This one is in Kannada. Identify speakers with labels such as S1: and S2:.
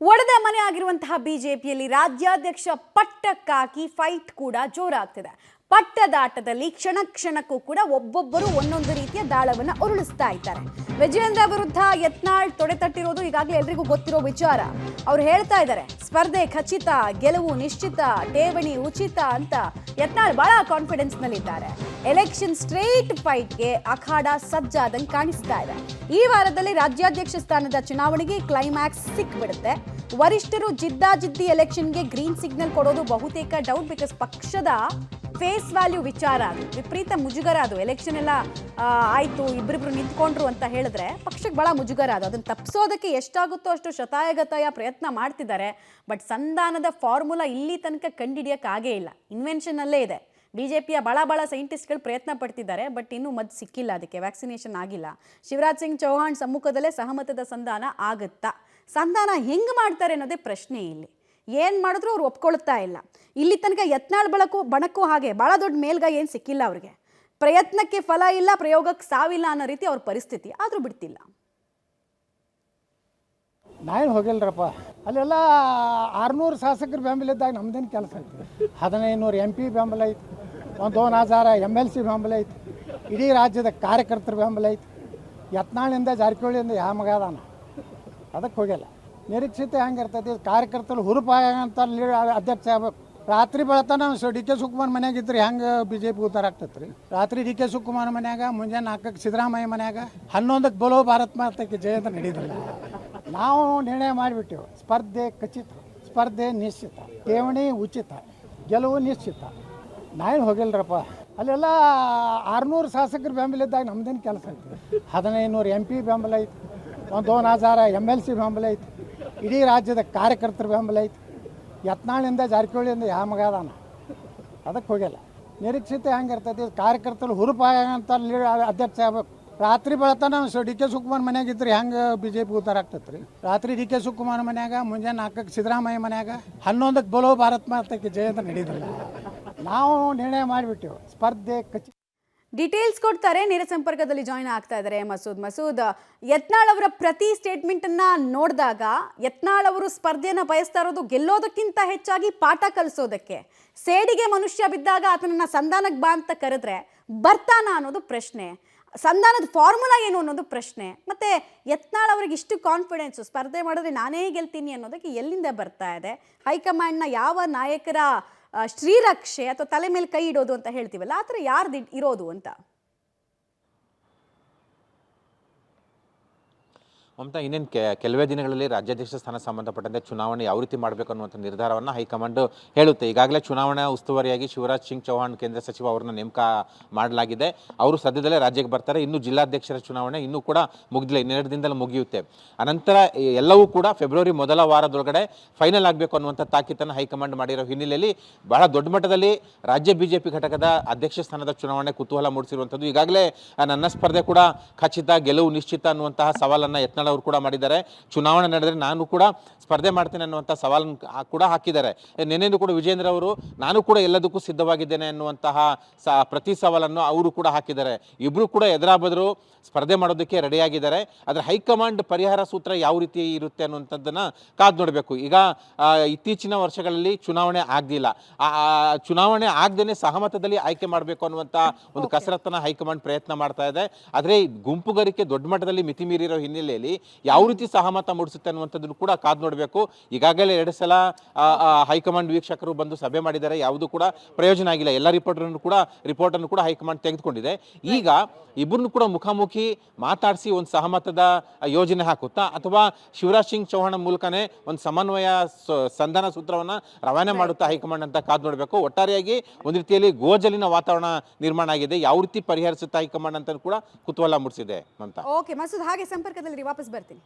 S1: ಒಡೆದ ಮನೆ ಆಗಿರುವಂತಹ ಬಿಜೆಪಿಯಲ್ಲಿ ರಾಜ್ಯಾಧ್ಯಕ್ಷ ಪಟ್ಟಕ್ಕಾಗಿ ಫೈಟ್ ಕೂಡ ಜೋರಾಗ್ತಿದೆ. ಪಟ್ಟದಾಟದಲ್ಲಿ ಕ್ಷಣ ಕ್ಷಣಕ್ಕೂ ಕೂಡ ಒಬ್ಬೊಬ್ಬರು ಒಂದೊಂದು ರೀತಿಯ ದಾಳವನ್ನ ಉರುಳಿಸ್ತಾ ಇದ್ದಾರೆ. ವಿಜಯೇಂದ್ರ ವಿರುದ್ಧ ಯತ್ನಾಳ್ ತೊಡೆತಟ್ಟಿರೋದು ಈಗಾಗಲೇ ಎಲ್ರಿಗೂ ಗೊತ್ತಿರೋ ವಿಚಾರ. ಅವ್ರು ಹೇಳ್ತಾ ಇದ್ದಾರೆ ಸ್ಪರ್ಧೆ ಖಚಿತ, ಗೆಲುವು ನಿಶ್ಚಿತ, ಠೇವಣಿ ಉಚಿತ ಅಂತ ಯತ್ನಾಳ್ ಬಹಳ ಕಾನ್ಫಿಡೆನ್ಸ್ ನಲ್ಲಿದ್ದಾರೆ. ಎಲೆಕ್ಷನ್ ಸ್ಟ್ರೇಟ್ ಫೈಟ್ಗೆ ಅಖಾಡ ಸಜ್ಜಾದಂಗೆ ಕಾಣಿಸ್ತಾ ಇದೆ. ಈ ವಾರದಲ್ಲಿ ರಾಜ್ಯಾಧ್ಯಕ್ಷ ಸ್ಥಾನದ ಚುನಾವಣೆಗೆ ಕ್ಲೈಮ್ಯಾಕ್ಸ್ ಸಿಕ್ಬಿಡುತ್ತೆ. ವರಿಷ್ಠರು ಜಿದ್ದಾಜಿದ್ದಿ ಎಲೆಕ್ಷನ್ಗೆ ಗ್ರೀನ್ ಸಿಗ್ನಲ್ ಕೊಡೋದು ಬಹುತೇಕ ಡೌಟ್. ಬಿಕಾಸ್ ಪಕ್ಷದ ಫೇಸ್ ವ್ಯಾಲ್ಯೂ ವಿಚಾರ ಅದು, ವಿಪರೀತ ಮುಜುಗರ ಅದು. ಎಲೆಕ್ಷನ್ ಎಲ್ಲ ಆಯಿತು, ಇಬ್ಬರಿಬ್ರು ನಿಂತ್ಕೊಂಡ್ರು ಅಂತ ಹೇಳಿದ್ರೆ ಪಕ್ಷಕ್ಕೆ ಭಾಳ ಮುಜುಗರ ಅದು. ಅದನ್ನು ತಪ್ಪಿಸೋದಕ್ಕೆ ಎಷ್ಟಾಗುತ್ತೋ ಅಷ್ಟು ಶತಾಯಗತಾಯ ಪ್ರಯತ್ನ ಮಾಡ್ತಿದ್ದಾರೆ. ಬಟ್ ಸಂಧಾನದ ಫಾರ್ಮುಲಾ ಇಲ್ಲಿ ತನಕ ಕಂಡುಹಿಡಿಯೋಕ್ಕಾಗೇ ಇಲ್ಲ. ಇನ್ವೆನ್ಷನ್ನಲ್ಲೇ ಇದೆ. ಬಿಜೆಪಿಯ ಭಾಳ ಸೈಂಟಿಸ್ಟ್ಗಳು ಪ್ರಯತ್ನ ಪಡ್ತಿದ್ದಾರೆ. ಬಟ್ ಇನ್ನೂ ಮದ್ದು ಸಿಕ್ಕಿಲ್ಲ, ಅದಕ್ಕೆ ವ್ಯಾಕ್ಸಿನೇಷನ್ ಆಗಿಲ್ಲ. ಶಿವರಾಜ್ ಸಿಂಗ್ ಚೌಹಾಣ್ ಸಮ್ಮುಖದಲ್ಲೇ ಸಹಮತದ ಸಂಧಾನ ಆಗುತ್ತಾ? ಸಂಧಾನ ಹೆಂಗೆ ಮಾಡ್ತಾರೆ ಅನ್ನೋದೇ ಪ್ರಶ್ನೆ ಇಲ್ಲಿ. ಏನು ಮಾಡಿದ್ರು ಅವ್ರು ಒಪ್ಕೊಳ್ತಾ ಇಲ್ಲ. ಇಲ್ಲಿ ತನಕ ಯತ್ನಾಳ್ ಬಣಕ್ಕೂ ಹಾಗೆ ಭಾಳ ದೊಡ್ಡ ಮೇಲ್ಗೈ ಏನು ಸಿಕ್ಕಿಲ್ಲ ಅವ್ರಿಗೆ. ಪ್ರಯತ್ನಕ್ಕೆ ಫಲ ಇಲ್ಲ, ಪ್ರಯೋಗಕ್ಕೆ ಸಾವಿಲ್ಲ ಅನ್ನೋ ರೀತಿ ಅವ್ರ ಪರಿಸ್ಥಿತಿ. ಆದರೂ ಬಿಡ್ತಿಲ್ಲ.
S2: ನಾವೇನು ಹೋಗಿಲ್ರಪ್ಪ, ಅಲ್ಲೆಲ್ಲ 600 ಶಾಸಕರು ಬೆಂಬಲ ಇದ್ದಾಗ ನಮ್ದೇನು ಕೆಲಸ ಐತಿ? 1500 MP ಬೆಂಬಲ ಐತಿ, 1000 MLC ಬೆಂಬಲ ಐತಿ, ಇಡೀ ರಾಜ್ಯದ ಕಾರ್ಯಕರ್ತರ ಬೆಂಬಲ ಐತಿ. ಯತ್ನಾಳಿಂದ ಜಾರಕಿಹೊಳಿಯಿಂದ ಯಾವ ಮಗ ಅದಾನ? ಅದಕ್ಕೆ ಹೋಗಿಲ್ಲ. ನಿರೀಕ್ಷಿತ ಹೆಂಗೆ ಇರ್ತೈತಿ? ಕಾರ್ಯಕರ್ತರು ಹುರುಪಾಗಂತ ಅಧ್ಯಕ್ಷ ಆಗ್ಬೇಕು. ರಾತ್ರಿ ಬೆಳತನ ಡಿ ಕೆ ಶಿವಕುಮಾರ್ ಮನ್ಯಾಗ ಇದ್ರೆ ಹೆಂಗೆ BJP ಉದ್ದಾರ ಆಗ್ತೈತೆ ರೀ? ರಾತ್ರಿ ಡಿ ಕೆ ಶಿವಕುಮಾರ್ ಮನ್ಯಾಗ, ಮುಂಜಾನೆ 4ಕ್ಕೆ ಸಿದ್ದರಾಮಯ್ಯ ಮನ್ಯಾಗ, 11ಕ್ಕೆ ಬೋಲೋ ಭಾರತ್ ಮಾತಕ್ಕೆ ಜಯಂತ ನಡೀದಿಲ್ಲ. ನಾವು ನಿರ್ಣಯ ಮಾಡಿಬಿಟ್ಟೆವು, ಸ್ಪರ್ಧೆ ಖಚಿತ, ಸ್ಪರ್ಧೆ ನಿಶ್ಚಿತ, ಠೇವಣಿ ಉಚಿತ, ಗೆಲುವು ನಿಶ್ಚಿತ. ನಾವೇನು ಹೋಗಿಲ್ರಪ್ಪ, ಅಲ್ಲೆಲ್ಲ 600 ಶಾಸಕರು ಬೆಂಬಲ ಇದ್ದಾಗ ನಮ್ದೇನು ಕೆಲಸ ಐತಿ? 1500 MP ಬೆಂಬಲ ಐತಿ, 1000 MLC ಬೆಂಬಲ ಐತಿ, ಇಡೀ ರಾಜ್ಯದ ಕಾರ್ಯಕರ್ತರ ಬೆಂಬಲ ಐತಿ. ಯತ್ನಾಳಿಂದ ಜಾರಕಿಹೊಳಿಯಿಂದ ಯಾವ ಮಗ ಅದಾನ? ಅದಕ್ಕೆ ಹೋಗಿಲ್ಲ. ನಿರೀಕ್ಷಿತ ಹೆಂಗೆ ಇರ್ತೈತಿ? ಕಾರ್ಯಕರ್ತರು ಹುರುಪಾಗಂತ ಅಧ್ಯಕ್ಷ ಆಗ್ಬೇಕು. ರಾತ್ರಿ ಬೆಳತನ ಡಿ ಕೆ ಶಿವಕುಮಾರ್ ಮನ್ಯಾಗ ಇದ್ರೆ ಹೆಂಗೆ BJP ಉದ್ದಾರ ಆಗ್ತೈತೆ ರೀ? ರಾತ್ರಿ ಡಿ ಕೆ ಶಿವಕುಮಾರ್ ಮನ್ಯಾಗ, ಮುಂಜಾನೆ 4ಕ್ಕೆ ಸಿದ್ದರಾಮಯ್ಯ ಮನ್ಯಾಗ, 11ಕ್ಕೆ ಬೋಲೋ ಭಾರತ್ ಮಾತಕ್ಕೆ ಜಯಂತ ನಡೀದಿಲ್ಲ. ನಾವು ನಿರ್ಣಯ ಮಾಡಿಬಿಟ್ಟೆವು, ಸ್ಪರ್ಧೆ ಖಚಿತ.
S1: ಡೀಟೇಲ್ಸ್ ಕೊಡ್ತಾರೆ. ನೇರ ಸಂಪರ್ಕದಲ್ಲಿ ಜಾಯ್ನ್ ಆಗ್ತಾ ಇದ್ದಾರೆ ಮಸೂದ್. ಯತ್ನಾಳ್ ಅವರ ಪ್ರತಿ ಸ್ಟೇಟ್ಮೆಂಟ್ ಅನ್ನ ನೋಡಿದಾಗ ಯತ್ನಾಳ್ ಅವರು ಸ್ಪರ್ಧೆಯನ್ನು ಬಯಸ್ತಾ ಇರೋದು ಗೆಲ್ಲೋದಕ್ಕಿಂತ ಹೆಚ್ಚಾಗಿ ಪಾಠ ಕಲಿಸೋದಕ್ಕೆ. ಸೇಡಿಗೆ ಮನುಷ್ಯ ಬಿದ್ದಾಗ ಆತನನ್ನ ಸಂಧಾನಕ್ಕೆ ಬಾ ಅಂತ ಕರೆದ್ರೆ ಬರ್ತಾನ ಅನ್ನೋದು ಪ್ರಶ್ನೆ. ಸಂಧಾನದ ಫಾರ್ಮುಲಾ ಏನು ಅನ್ನೋದು ಪ್ರಶ್ನೆ. ಮತ್ತೆ ಯತ್ನಾಳ್ ಅವ್ರಿಗೆ ಇಷ್ಟು ಕಾನ್ಫಿಡೆನ್ಸು, ಸ್ಪರ್ಧೆ ಮಾಡಿದ್ರೆ ನಾನೇ ಗೆಲ್ತೀನಿ ಅನ್ನೋದಕ್ಕೆ ಎಲ್ಲಿಂದ ಬರ್ತಾ ಇದೆ? ಹೈಕಮಾಂಡ್ನ ಯಾವ ನಾಯಕರ ಶ್ರೀರಕ್ಷೆ ಅಥವಾ ತಲೆ ಮೇಲೆ ಕೈ ಇಡೋದು ಅಂತ ಹೇಳ್ತೀವಲ್ಲ, ಆ ಥರ ಯಾರ್ದು ಇರೋದು ಅಂತ?
S3: ಮಮತಾ, ಇನ್ನೇನು ಕೆಲವೇ ದಿನಗಳಲ್ಲಿ ರಾಜ್ಯಾಧ್ಯಕ್ಷ ಸ್ಥಾನ ಸಂಬಂಧಪಟ್ಟಂತೆ ಚುನಾವಣೆ ಯಾವ ರೀತಿ ಮಾಡಬೇಕು ಅನ್ನುವಂಥ ನಿರ್ಧಾರವನ್ನು ಹೈಕಮಾಂಡ್ ಹೇಳುತ್ತೆ. ಈಗಾಗಲೇ ಚುನಾವಣಾ ಉಸ್ತುವಾರಿಯಾಗಿ ಶಿವರಾಜ್ ಸಿಂಗ್ ಚೌಹಾಣ್ ಕೇಂದ್ರ ಸಚಿವ ಅವರನ್ನ ನೇಮಕ ಮಾಡಲಾಗಿದೆ. ಅವರು ಸದ್ಯದಲ್ಲೇ ರಾಜ್ಯಕ್ಕೆ ಬರ್ತಾರೆ. ಇನ್ನು ಜಿಲ್ಲಾಧ್ಯಕ್ಷರ ಚುನಾವಣೆ ಇನ್ನೂ ಕೂಡ ಮುಗಿದಿಲ್ಲ, ಇನ್ನೆರಡು ದಿನದಲ್ಲಿ ಮುಗಿಯುತ್ತೆ. ಅನಂತರ ಎಲ್ಲವೂ ಕೂಡ ಫೆಬ್ರವರಿ ಮೊದಲ ವಾರದೊಳಗಡೆ ಫೈನಲ್ ಆಗಬೇಕು ಅನ್ನುವಂಥ ತಾಕೀತನ್ನು ಹೈಕಮಾಂಡ್ ಮಾಡಿರೋ ಹಿನ್ನೆಲೆಯಲ್ಲಿ ಬಹಳ ದೊಡ್ಡ ಮಟ್ಟದಲ್ಲಿ ರಾಜ್ಯ BJP ಘಟಕದ ಅಧ್ಯಕ್ಷ ಸ್ಥಾನದ ಚುನಾವಣೆ ಕುತೂಹಲ ಮೂಡಿಸಿರುವಂಥದ್ದು. ಈಗಾಗಲೇ ನನ್ನ ಸ್ಪರ್ಧೆ ಕೂಡ ಖಚಿತ, ಗೆಲುವು ನಿಶ್ಚಿತ ಅನ್ನುವಂತಹ ಸವಾಲನ್ನು ಯತ್ನಾಳ್ ಅವರು ಕೂಡ ಮಾಡಿದ್ದಾರೆ. ಚುನಾವಣೆ ನಡೆದರೆ ನಾನು ಕೂಡ ಸ್ಪರ್ಧೆ ಮಾಡ್ತೇನೆ ಅನ್ನುವಂಥ ಸವಾಲನ್ನು ಕೂಡ ಹಾಕಿದ್ದಾರೆ. ನೆನ್ನೆಂದು ಕೂಡ ವಿಜೇಂದ್ರ ಅವರು ನಾನು ಕೂಡ ಎಲ್ಲದಕ್ಕೂ ಸಿದ್ಧವಾಗಿದ್ದೇನೆ ಅನ್ನುವಂತಹ ಪ್ರತಿ ಸವಾಲನ್ನು ಅವರು ಕೂಡ ಹಾಕಿದ್ದಾರೆ. ಇಬ್ಬರು ಕೂಡ ಎದುರಾಬದ್ರು ಸ್ಪರ್ಧೆ ಮಾಡೋದಕ್ಕೆ ರೆಡಿಯಾಗಿದ್ದಾರೆ. ಆದರೆ ಹೈಕಮಾಂಡ್ ಪರಿಹಾರ ಸೂತ್ರ ಯಾವ ರೀತಿ ಇರುತ್ತೆ ಅನ್ನುವಂಥದ್ದನ್ನು ಕಾದು ನೋಡಬೇಕು. ಈಗ ಇತ್ತೀಚಿನ ವರ್ಷಗಳಲ್ಲಿ ಚುನಾವಣೆ ಆಗಲಿಲ್ಲ, ಚುನಾವಣೆ ಆಗದೇನೆ ಸಹಮತದಲ್ಲಿ ಆಯ್ಕೆ ಮಾಡಬೇಕು ಅನ್ನುವಂಥ ಒಂದು ಕಸರತ್ತನ್ನು ಹೈಕಮಾಂಡ್ ಪ್ರಯತ್ನ ಮಾಡ್ತಾ ಇದೆ. ಆದರೆ ಗುಂಪುಗಾರಿಕೆ ದೊಡ್ಡ ಮಟ್ಟದಲ್ಲಿ ಮಿತಿ ಮೀರಿರೋ ಹಿನ್ನೆಲೆಯಲ್ಲಿ ಯಾವ ರೀತಿ ಸಹಮತ ಮೂಡಿಸುತ್ತೆ ಅನ್ನುವಂಥದ್ದನ್ನು ಕೂಡ ಕಾದು ನೋಡಬೇಕು. ಈಗಾಗಲೇ 2 ಸಲ ಹೈಕಮಾಂಡ್ ವೀಕ್ಷಕರು ಬಂದು ಸಭೆ ಮಾಡಿದ್ದಾರೆ, ಯಾವುದೂ ಕೂಡ ಪ್ರಯೋಜನ ಆಗಿಲ್ಲ. ಎಲ್ಲ ರಿಪೋರ್ಟನ್ನು ಕೂಡ ಹೈಕಮಾಂಡ್ ತೆಗೆದುಕೊಂಡಿದೆ. ಈಗ ಇಬ್ಬರನ್ನು ಕೂಡ ಮುಖಾಮುಖಿ ಮಾತಾಡಿಸಿ ಒಂದು ಸಹಮತದ ಯೋಜನೆ ಹಾಕುತ್ತಾ ಅಥವಾ ಶಿವರಾಜ್ ಸಿಂಗ್ ಚೌಹಾಣ್ ಮೂಲಕನೇ ಒಂದು ಸಮನ್ವಯ ಸಂಧಾನ ಸೂತ್ರವನ್ನು ರವಾನೆ ಮಾಡುತ್ತಾ ಹೈಕಮಾಂಡ್ ಅಂತ ಕಾದು ನೋಡಬೇಕು. ಒಟ್ಟಾರೆಯಾಗಿ ಒಂದು ರೀತಿಯಲ್ಲಿ ಗೋಜಲಿನ ವಾತಾವರಣ ನಿರ್ಮಾಣ ಆಗಿದೆ. ಯಾವ ರೀತಿ ಪರಿಹರಿಸುತ್ತಾ ಹೈಕಮಾಂಡ್ ಅಂತ ಕೂಡ ಕುತೂಹಲ ಮೂಡಿಸಿದೆ ಅಂತ.
S1: ಓಕೆ ಮಸೂದ್, ಹಾಗೆ ಸಂಪರ್ಕದಲ್ಲಿ ವಾಪಸ್ ಬರ್ತೀನಿ.